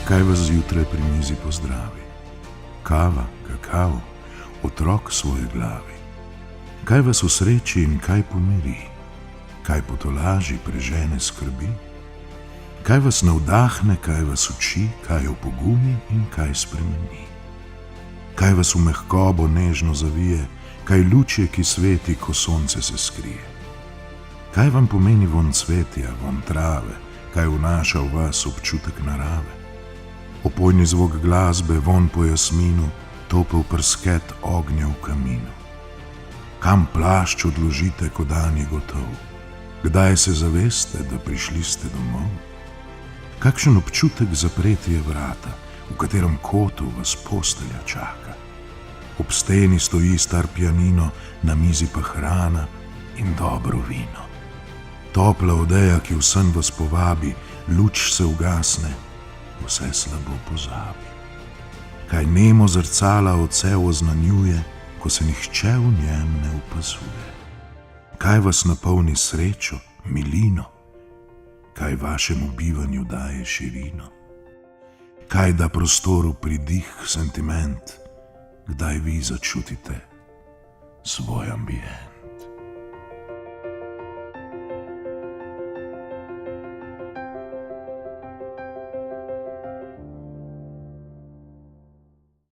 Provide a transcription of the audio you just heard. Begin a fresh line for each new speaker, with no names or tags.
Kaj vas zjutraj pri mizi pozdravi? Kava, kakav, otrok svoje glavi. Kaj vas usreči in kaj pomiri? Kaj potolaži, prežene skrbi? Kaj vas navdahne, kaj vas uči, kaj opogumi in kaj spremeni? Kaj vas v mehkobo nežno zavije, kaj luč je, ki sveti, ko sonce se skrije? Kaj vam pomeni vonj cvetja, vonj trave, kaj vnaša v vas občutek narave? Opojni zvok glasbe, vonj po jasminu, topel prsket ognja v kaminu. Kam plašč odložite, ko dan je gotov? Kdaj se zaveste, da prišli ste domov? Kakšen občutek zapretje vrata, v katerem kotu vas postelja čaka? Ob steni stoji star pianino, na mizi pa hrana in dobro vino. Topla odeja, ki v sen vas povabi, luč se ugasne, vse slabo pozabi. Kaj nemo zrcala odsev oznanjuje, ko se nihče v njem ne opazuje? Kaj vas napolni srečo, milino? Kaj vašemu bivanju daje širino? Kaj da prostoru pridih, sentiment, kdaj vi začutite svoj ambient?